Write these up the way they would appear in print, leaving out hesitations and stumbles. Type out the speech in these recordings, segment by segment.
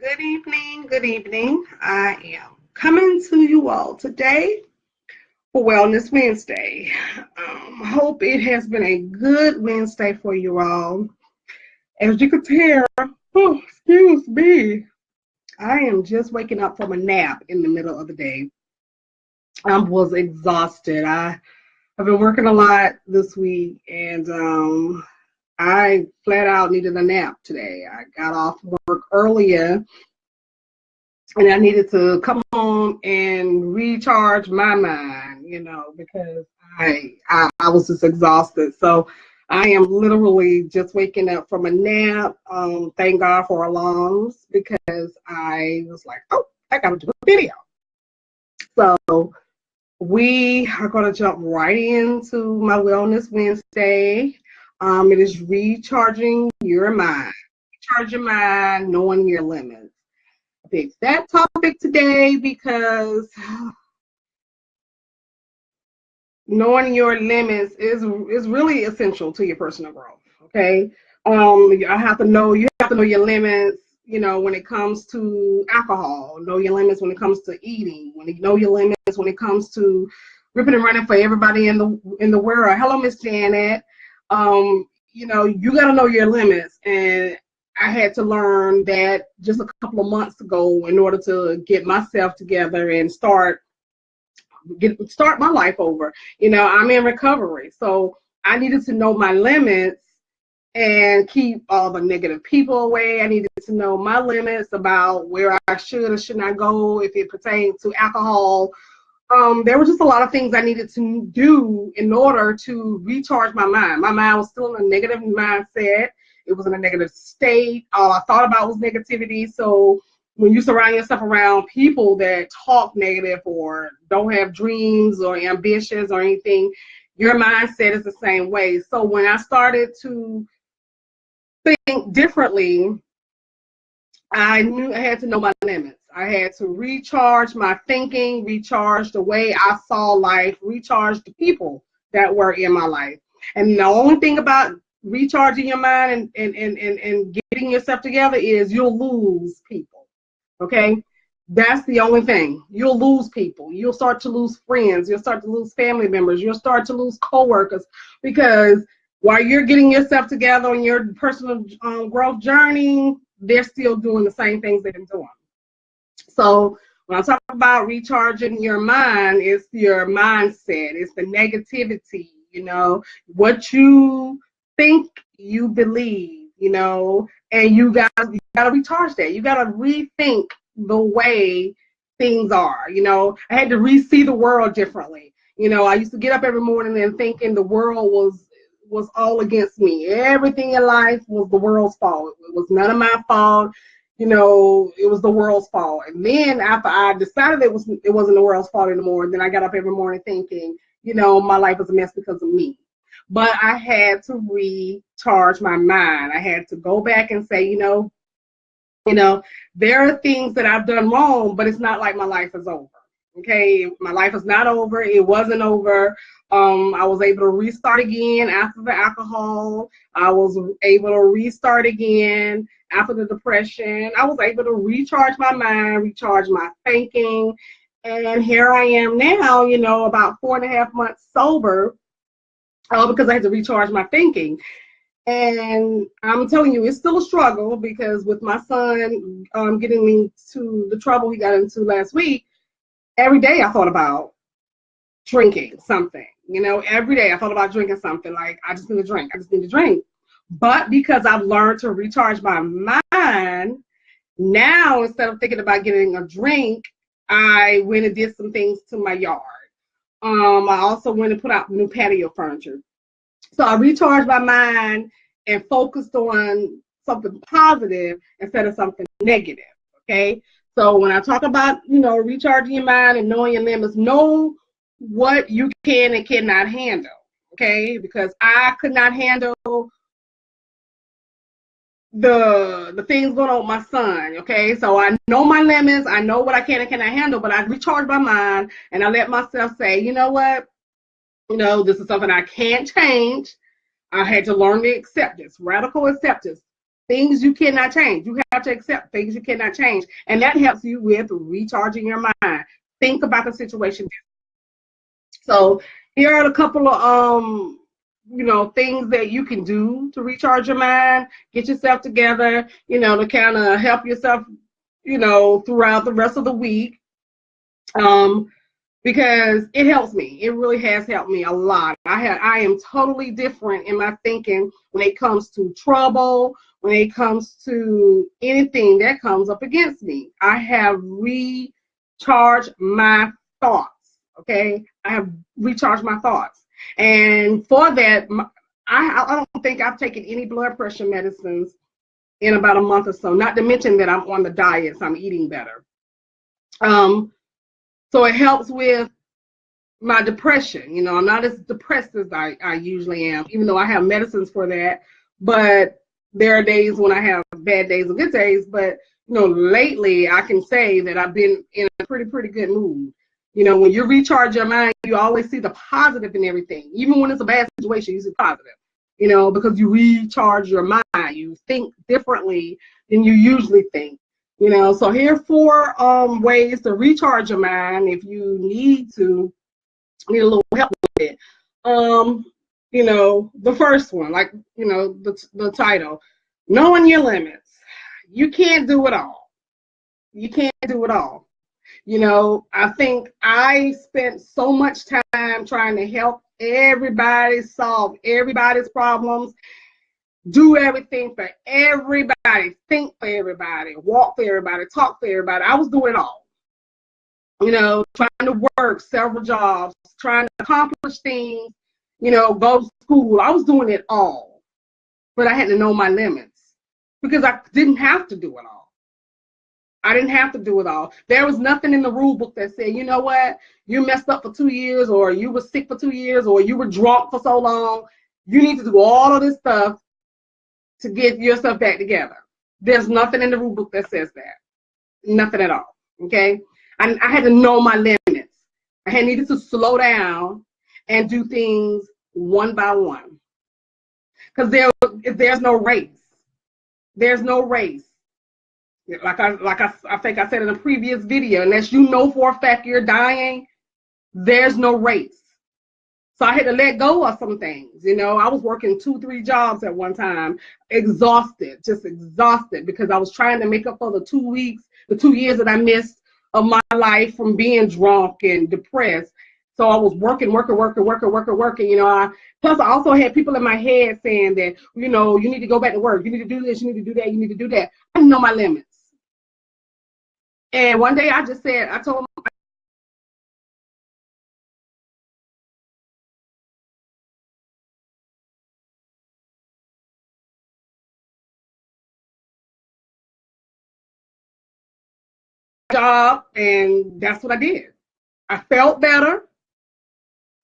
Good evening. Good evening. I am coming to you all today for Wellness Wednesday. Hope it has been a good Wednesday for you all. As you can tell, excuse me, I am just waking up from a nap in the middle of the day. I was exhausted. I've been working a lot this week, and I flat out needed a nap today. I got off work earlier and I needed to come home and recharge my mind, because I was just exhausted. So I am literally just waking up from a nap. Thank God for alarms because I was like, oh, I got to do a video. So we are going to jump right into my Wellness Wednesday. It is recharging your mind. Recharge your mind, knowing your limits. I picked that topic today because knowing your limits is really essential to your personal growth. Okay, you have to know your limits. When it comes to alcohol, know your limits when it comes to eating. Know your limits when it comes to ripping and running for everybody in the world. Hello, Miss Janet. You got to know your limits, and I had to learn that just a couple of months ago in order to get myself together and start my life over. I'm in recovery, so I needed to know my limits and keep all the negative people away. I needed to know my limits about where I should or should not go if it pertains to alcohol. There were just a lot of things I needed to do in order to recharge my mind. My mind was still in a negative mindset. It was in a negative state. All I thought about was negativity. So when you surround yourself around people that talk negative or don't have dreams or ambitions or anything, your mindset is the same way. So when I started to think differently, I knew I had to know my limits. I had to recharge my thinking, recharge the way I saw life, recharge the people that were in my life. And the only thing about recharging your mind and getting yourself together is you'll lose people. Okay? That's the only thing. You'll lose people. You'll start to lose friends. You'll start to lose family members. You'll start to lose coworkers because while you're getting yourself together on your personal growth journey, they're still doing the same things they've been doing. So when I talk about recharging your mind, it's your mindset. It's the negativity, what you think you believe, and you got to recharge that. You got to rethink the way things are. I had to re-see the world differently. I used to get up every morning and thinking the world was all against me. Everything in life was the world's fault. It was none of my fault. It was the world's fault. And then after I decided it wasn't the world's fault anymore, then I got up every morning thinking, my life was a mess because of me. But I had to recharge my mind. I had to go back and say, there are things that I've done wrong, but it's not like my life is over. Okay, my life is not over. It wasn't over. I was able to restart again after the alcohol. I was able to restart again after the depression. I was able to recharge my mind, recharge my thinking. And here I am now, about 4.5 months sober, because I had to recharge my thinking. And I'm telling you, it's still a struggle because with my son getting me to the trouble he got into last week, every day I thought about drinking something. Every day I thought about drinking something. Like, I just need to drink. I just need to drink. But because I've learned to recharge my mind, now instead of thinking about getting a drink, I went and did some things to my yard. I also went and put out new patio furniture. So I recharged my mind and focused on something positive instead of something negative. Okay. So when I talk about, recharging your mind and knowing your limits, know what you can and cannot handle. Okay. Because I could not handle the things going on with my son. Okay. So I know my limits. I know what I can and cannot handle, but I recharge my mind and I let myself say, you know what? This is something I can't change. I had to learn to accept this, radical acceptance. things you cannot change. You have to accept things you cannot change. And that helps you with recharging your mind. Think about the situation. So here are a couple of things that you can do to recharge your mind, get yourself together, to kind of help yourself, throughout the rest of the week. Because it helps me. It really has helped me a lot. I am totally different in my thinking when it comes to trouble, when it comes to anything that comes up against me. I have recharged my thoughts, okay? I have recharged my thoughts. And for that, I don't think I've taken any blood pressure medicines in about a month or so, not to mention that I'm on the diet, so I'm eating better. So it helps with my depression. I'm not as depressed as I usually am, even though I have medicines for that. But there are days when I have bad days and good days. But, lately I can say that I've been in a pretty good mood. When you recharge your mind, you always see the positive in everything. Even when it's a bad situation, you see positive, because you recharge your mind. You think differently than you usually think. So here are 4 ways to recharge your mind if you need a little help with it. The first one, like, the title, knowing your limits. You can't do it all. You can't do it all. I think I spent so much time trying to help everybody solve everybody's problems, do everything for everybody, think for everybody, walk for everybody, talk for everybody. I was doing it all. Trying to work several jobs, trying to accomplish things, go to school. I was doing it all. But I had to know my limits because I didn't have to do it all. I didn't have to do it all. There was nothing in the rule book that said, you know what, you messed up for 2 years, or you were sick for 2 years, or you were drunk for so long. You need to do all of this stuff to get yourself back together. There's nothing in the rule book that says that. Nothing at all. Okay? I had to know my limits. I had needed to slow down and do things one by one. Because there's no race. There's no race. Like I think I said in a previous video, unless you know for a fact you're dying, there's no race. So I had to let go of some things. I was working 2-3 jobs at one time, exhausted, just exhausted, because I was trying to make up for the 2 years that I missed of my life from being drunk and depressed. So I was working. Plus I also had people in my head saying that, you need to go back to work. You need to do this. You need to do that. You need to do that. I know my limits. And one day I told job, and that's what I did. I felt better.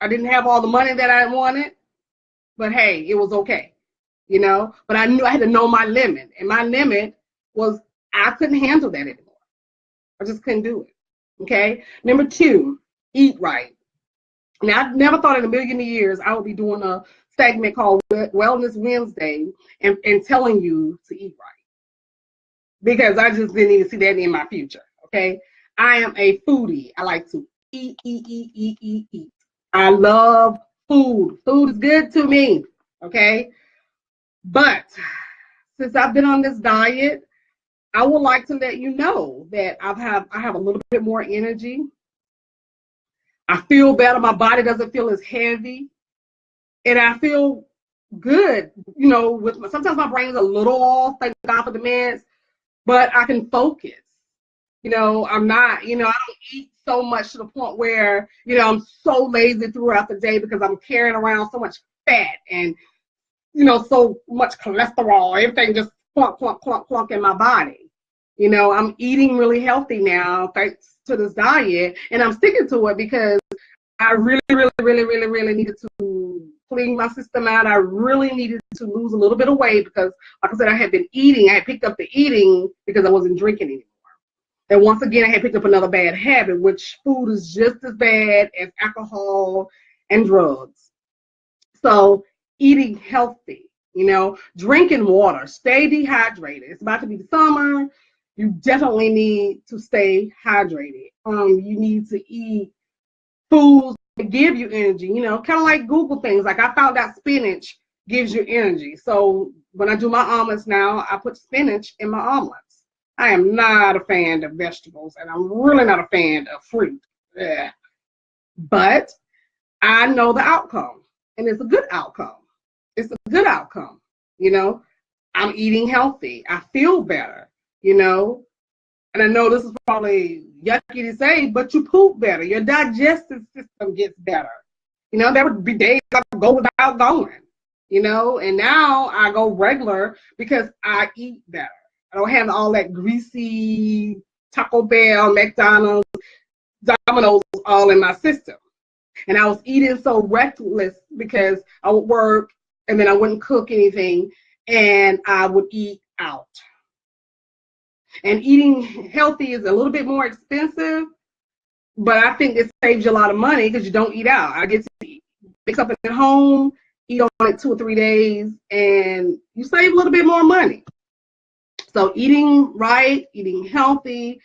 I didn't have all the money that I wanted, but hey, it was okay, But I knew I had to know my limit, and my limit was I couldn't handle that anymore. I just couldn't do it. Okay. Number 2, eat right. Now, I never thought in a million years I would be doing a segment called Wellness Wednesday and telling you to eat right, because I just didn't even see that in my future. Okay. I am a foodie. I like to eat. I love food. Food is good to me. Okay. But since I've been on this diet, I would like to let you know that I have a little bit more energy. I feel better. My body doesn't feel as heavy. And I feel good, sometimes my brain's a little off, thank God for the meds, but I can focus. I'm not, I don't eat so much to the point where, I'm so lazy throughout the day because I'm carrying around so much fat and, so much cholesterol, everything just plunk in my body. I'm eating really healthy now thanks to this diet, and I'm sticking to it because I really needed to clean my system out. I really needed to lose a little bit of weight because, like I said, I had been eating. I had picked up the eating because I wasn't drinking anymore. And once again, I had picked up another bad habit, which food is just as bad as alcohol and drugs. So eating healthy, You know, drinking water, stay dehydrated. It's about to be the summer. You definitely need to stay hydrated. You need to eat foods that give you energy, you know, kind of like Google things. Like I found out spinach gives you energy. So when I do my omelets now, I put spinach in my omelets. I am not a fan of vegetables, and I'm really not a fan of fruit. Yeah. But I know the outcome, and it's a good outcome. It's a good outcome. You know, I'm eating healthy. I feel better, you know. And I know this is probably yucky to say, but you poop better. Your digestive system gets better. You know, there would be days I would go without going, you know, and now I go regular because I eat better. I don't have all that greasy Taco Bell, McDonald's, Domino's all in my system. And I was eating so reckless because I would work and then I wouldn't cook anything and I would eat out. And eating healthy is a little bit more expensive, but I think it saves you a lot of money because you don't eat out. I get to fix up at home, eat on it 2 or 3 days, and you save a little bit more money. So eating right, eating healthy,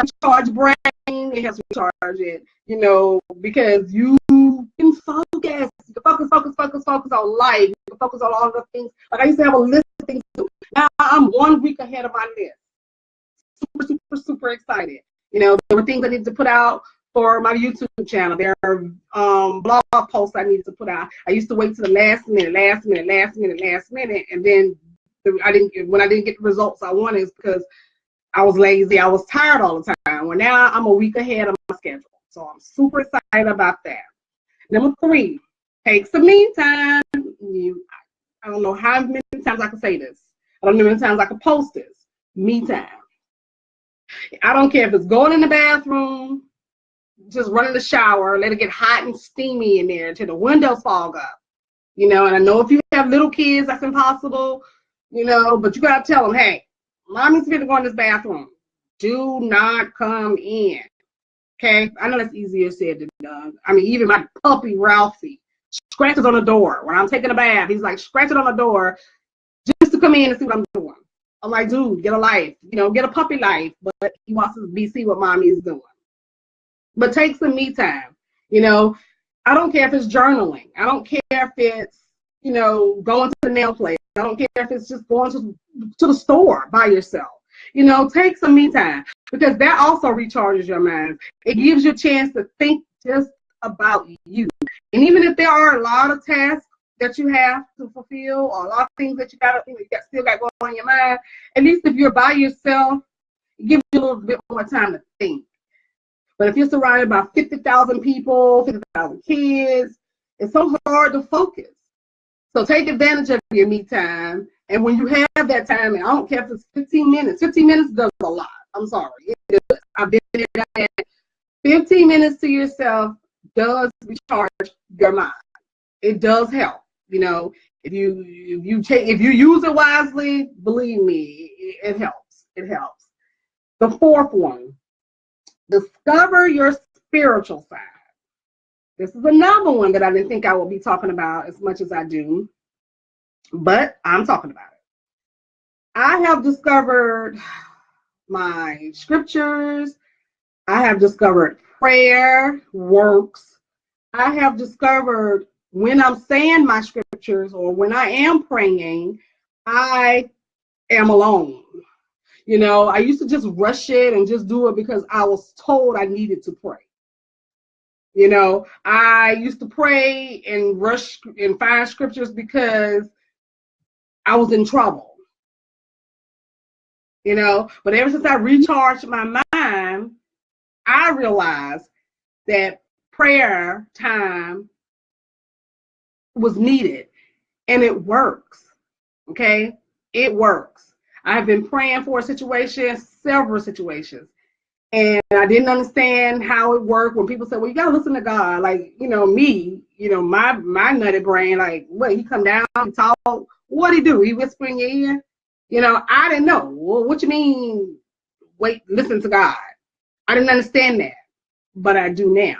recharge brain, it helps recharge it, you know, because you can focus. You can focus on life. You can focus on all the things. Like I used to have a list of things to do. Now I'm 1 week ahead of my list. Super excited. You know, there were things I needed to put out for my YouTube channel. There are blog posts I needed to put out. I used to wait to the last minute, and then when I didn't get the results I wanted, it's because I was lazy. I was tired all the time. Well, now I'm a week ahead of my schedule, so I'm super excited about that. Number 3, take some me time. I don't know how many times I can say this. I don't know how many times I can post this. Me time. I don't care if it's going in the bathroom, just running the shower, let it get hot and steamy in there until the windows fog up. You know, and I know if you have little kids, that's impossible, you know, but you got to tell them, hey, mommy's going to go in this bathroom. Do not come in. Okay? I know that's easier said than done. I mean, even my puppy, Ralphie, scratches on the door. When I'm taking a bath, he's like scratching on the door just to come in and see what I'm doing. I'm like, dude, get a life, you know, get a puppy life, but he wants to see what mommy is doing. But take some me time, you know. I don't care if it's journaling. I don't care if it's, you know, going to the nail place. I don't care if it's just going to the store by yourself. You know, take some me time because that also recharges your mind. It gives you a chance to think just about you. And even if there are a lot of tasks that you have to fulfill or a lot of things that you still got going on in your mind, at least if you're by yourself, it gives you a little bit more time to think. But if you're surrounded by 50,000 people, 50,000 kids, it's so hard to focus. So take advantage of your me time. And when you have that time, and I don't care if it's 15 minutes does a lot. I'm sorry. It does. I've been there. 15 minutes to yourself does recharge your mind. It does help. You know, if you use it wisely, believe me, it helps. It helps. The 4th one, discover your spiritual side. This is another one that I didn't think I would be talking about as much as I do, but I'm talking about it. I have discovered my scriptures. I have discovered prayer works. I have discovered when I'm saying my scriptures or when I am praying, I am alone. You know, I used to just rush it and just do it because I was told I needed to pray. You know, I used to pray and rush and find scriptures because I was in trouble. You know, but ever since I recharged my mind, I realized that prayer time was needed, and it works. Okay, it works. I have been praying for a situation, several situations, and I didn't understand how it worked. When people said, "Well, you gotta listen to God," like, you know, me, you know, my nutty brain, like, what? He come down, he talk, what he do? He whisper in your ear? You know, I didn't know. Well, what you mean? Wait, listen to God. I didn't understand that, but I do now.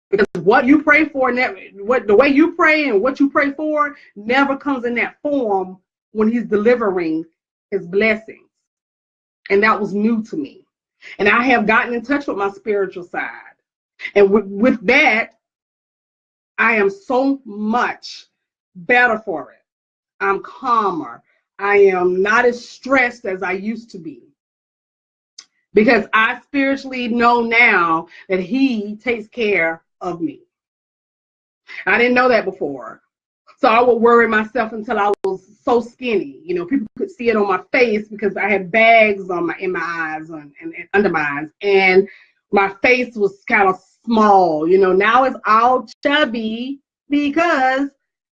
Because what you pray for, the way you pray and what you pray for never comes in that form when he's delivering his blessings. And that was new to me. And I have gotten in touch with my spiritual side. And with that, I am so much better for it. I'm calmer. I am not as stressed as I used to be. Because I spiritually know now that he takes care of me. I didn't know that before. So I would worry myself until I was so skinny. You know, people could see it on my face because I had bags in my eyes and under my eyes. And my face was kind of small. You know, now it's all chubby because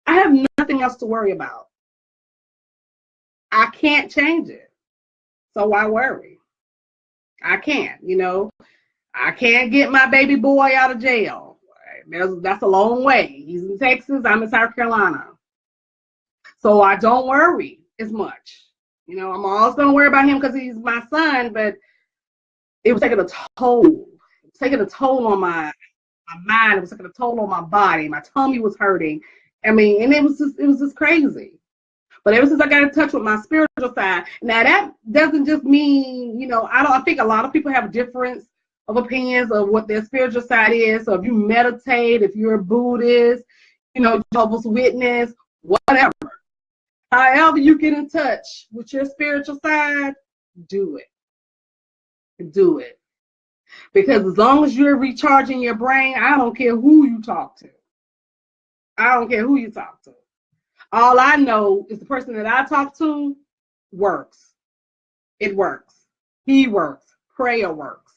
I have nothing else to worry about. I can't change it. So why worry? I can't, you know. I can't get my baby boy out of jail. That's a long way. He's in Texas. I'm in South Carolina. So I don't worry as much. You know, I'm always going to worry about him because he's my son, but it was taking a toll. It was taking a toll on my mind. It was taking a toll on my body. My tummy was hurting. I mean, and it was just crazy. But ever since I got in touch with my spiritual side, now that doesn't just mean, you know, I think a lot of people have a difference of opinions of what their spiritual side is. So if you meditate, if you're a Buddhist, you know, Jehovah's Witness, whatever. However you get in touch with your spiritual side, do it. Do it. Because as long as you're recharging your brain, I don't care who you talk to. I don't care who you talk to. All I know is the person that I talk to works. It works. He works. Prayer works.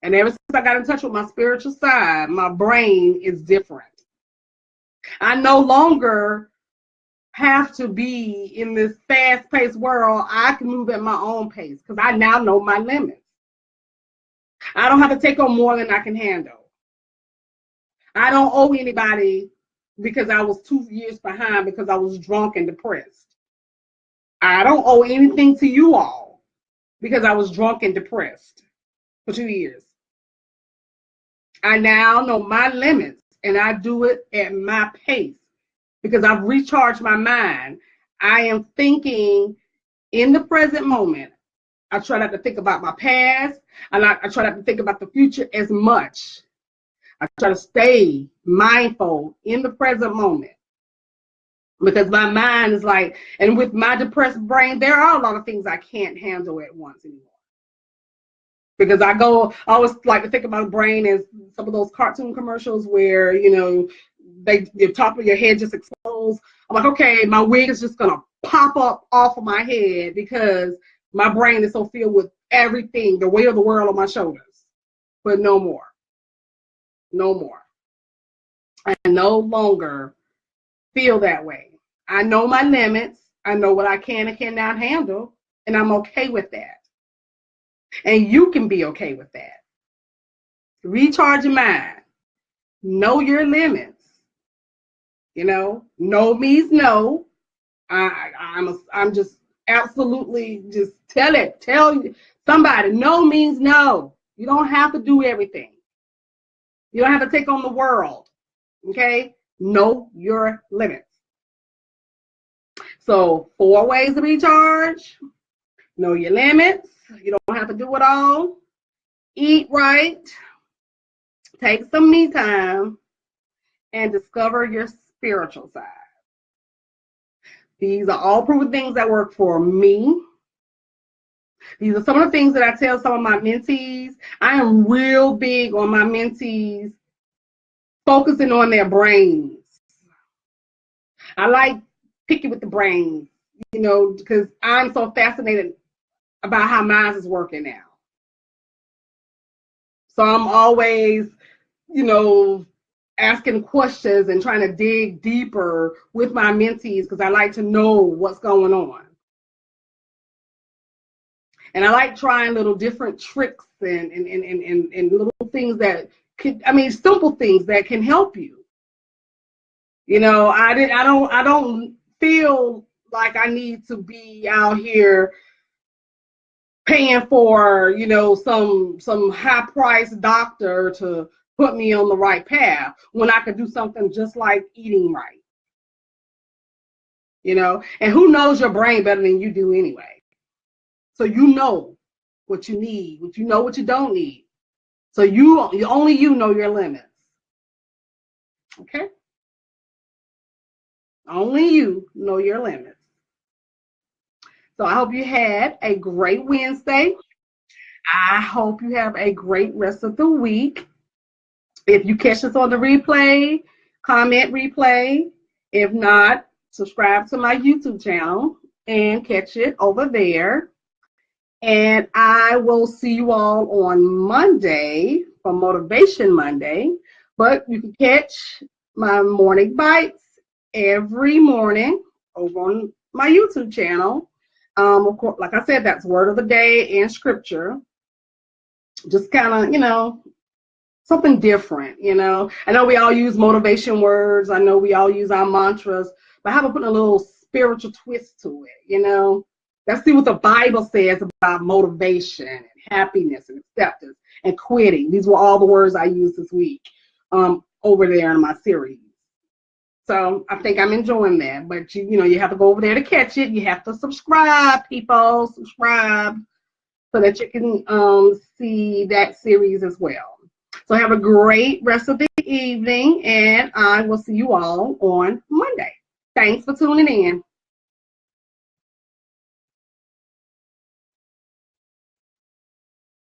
And ever since I got in touch with my spiritual side, my brain is different. I no longer have to be in this fast-paced world. I can move at my own pace because I now know my limits. I don't have to take on more than I can handle. I don't owe anybody because I was 2 years behind because I was drunk and depressed. I don't owe anything to you all because I was drunk and depressed for 2 years. I now know my limits and I do it at my pace because I've recharged my mind. I am thinking in the present moment. I try not to think about my past. I try not to think about the future as much. I try to stay mindful in the present moment because my mind is like, and with my depressed brain, there are a lot of things I can't handle at once anymore. Because I always like to think about the brain as some of those cartoon commercials where, you know, the top of your head just explodes. I'm like, okay, my wig is just going to pop up off of my head because my brain is so filled with everything, the weight of the world on my shoulders. But no more. No more. I no longer feel that way. I know my limits. I know what I can and cannot handle, and I'm okay with that. And you can be okay with that. Recharge your mind. Know your limits. You know, no means no. I'm just absolutely just tell somebody no means no. You don't have to do everything. You don't have to take on the world. Okay? Know your limits. So 4 ways to recharge. Know your limits. You don't have to do it all. Eat right. Take some me time. And discover your spiritual side. These are all proven things that work for me. These are some of the things that I tell some of my mentees. I am real big on my mentees focusing on their brains. I like picking with the brains, you know, because I'm so fascinated about how mine is working now. So I'm always, you know, asking questions and trying to dig deeper with my mentees because I like to know what's going on. And I like trying little different tricks and little things that could, I mean, simple things that can help you. You know, I don't feel like I need to be out here paying for, you know, some high priced doctor to put me on the right path when I could do something just like eating right, you know? And who knows your brain better than you do anyway? So you know what you need, what you know what you don't need. So only you know your limits. Okay? Only you know your limits. So I hope you had a great Wednesday. I hope you have a great rest of the week. If you catch us on the replay, comment replay. If not, subscribe to my YouTube channel and catch it over there. And I will see you all on Monday for Motivation Monday. But you can catch my morning bites every morning over on my YouTube channel. Of course, like I said, that's word of the day and scripture. Just kind of, something different, I know we all use motivation words. I know we all use our mantras, but how about putting a little spiritual twist to it, Let's see what the Bible says about motivation and happiness and acceptance and quitting. These were all the words I used this week over there in my series. So I think I'm enjoying that. But you have to go over there to catch it. You have to subscribe, people. Subscribe so that you can see that series as well. So have a great rest of the evening, and I will see you all on Monday. Thanks for tuning in.